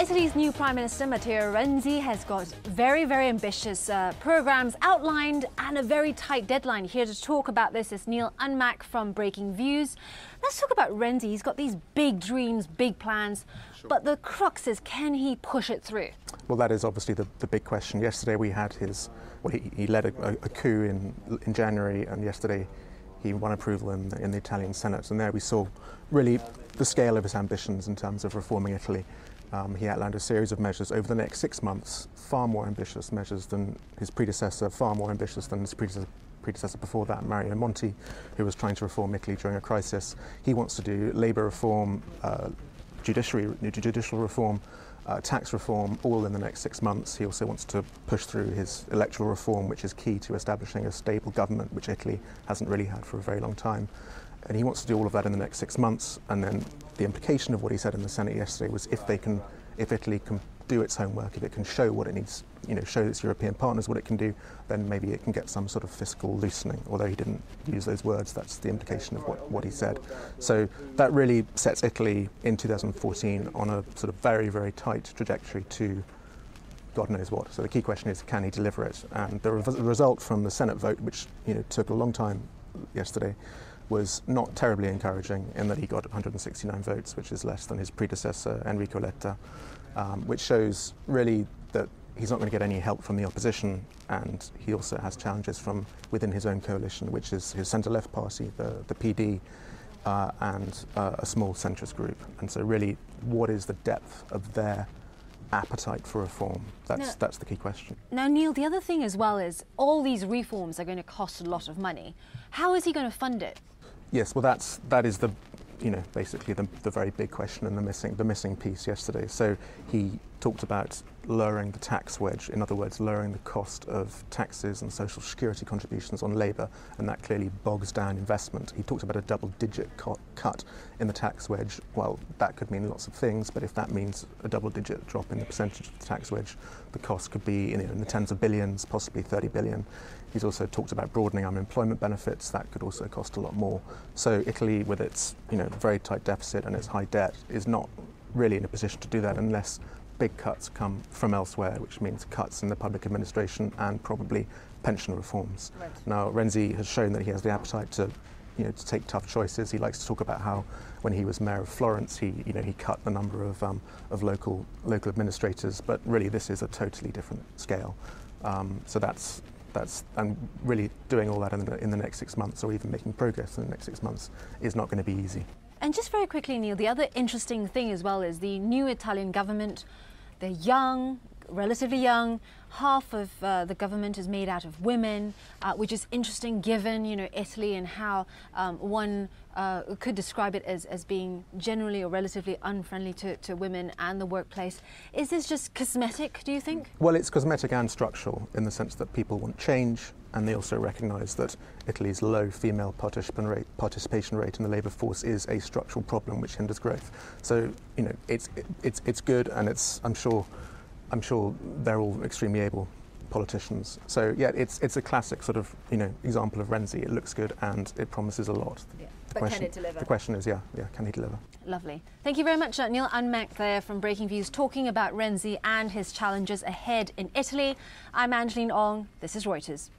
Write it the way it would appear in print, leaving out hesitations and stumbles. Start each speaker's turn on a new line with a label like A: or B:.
A: Italy's new Prime Minister, Matteo Renzi, has got very ambitious programs outlined and a very tight deadline. Here to talk about this is Neil Unmack from Breaking Views. Let's talk about Renzi. He's got these big dreams, big plans, but the crux is, can he push it through?
B: Well, that is obviously the big question. Yesterday we had he led a coup in January, and yesterday he won approval in the Italian Senate, and there we saw really the scale of his ambitions in terms of reforming Italy. He outlined a series of measures over the next 6 months, far more ambitious measures than his predecessor, far more ambitious than his predecessor before that, Mario Monti, who was trying to reform Italy during a crisis. He wants to do labour reform, judicial reform, tax reform, all in the next 6 months. He also wants to push through his electoral reform, which is key to establishing a stable government, which Italy hasn't really had for a very long time. And he wants to do all of that in the next 6 months. And then the implication of what he said in the Senate yesterday was if Italy can do its homework, if it can show what it needs, show its European partners what it can do, then maybe it can get some sort of fiscal loosening. Although he didn't use those words, that's the implication of what he said. So that really sets Italy in 2014 on a sort of very tight trajectory to God knows what. So the key question is, can he deliver it? And the result from the Senate vote, which took a long time yesterday, was not terribly encouraging in that he got 169 votes, which is less than his predecessor, Enrico Letta, which shows really that he's not going to get any help from the opposition, and he also has challenges from within his own coalition, which is his centre-left party, the PD, and a small centrist group. And so really, what is the depth of their appetite for reform? That's the key question.
A: Now, Neil, the other thing as well is all these reforms are going to cost a lot of money. How is he going to fund it?
B: Yes, well, that is the basically the very big question and the missing piece yesterday. So he talked about lowering the tax wedge, in other words, lowering the cost of taxes and social security contributions on labour, and that clearly bogs down investment. He talked about a double-digit cut in the tax wedge. Well, that could mean lots of things, but if that means a double-digit drop in the percentage of the tax wedge, the cost could be in the tens of billions, possibly 30 billion. He's also talked about broadening unemployment benefits. That could also cost a lot more. So Italy, with its very tight deficit and its high debt, is not really in a position to do that unless big cuts come from elsewhere, which means cuts in the public administration and probably pension reforms. Right. Now, Renzi has shown that he has the appetite to take tough choices. He likes to talk about how, when he was mayor of Florence, he cut the number of local administrators. But really, this is a totally different scale. So that's and really doing all that in the next 6 months, or even making progress in the next 6 months, is not going to be easy.
A: And just very quickly, Neil, the other interesting thing as well is the new Italian government. They're young, relatively young. Half of the government is made out of women, which is interesting given, Italy and how one could describe it as being generally or relatively unfriendly to women and the workplace. Is this just cosmetic, do you think?
B: Well, it's cosmetic and structural in the sense that people want change, and they also recognise that Italy's low female participation rate in the labour force is a structural problem which hinders growth. So, it's good, and I'm sure they're all extremely able politicians. So yeah, it's a classic sort of example of Renzi. It looks good and it promises a lot.
A: Yeah. But can it deliver?
B: The question is, yeah, can he deliver?
A: Lovely. Thank you very much, Neil Unmack there from Breaking Views, talking about Renzi and his challenges ahead in Italy. I'm Angeline Ong. This is Reuters.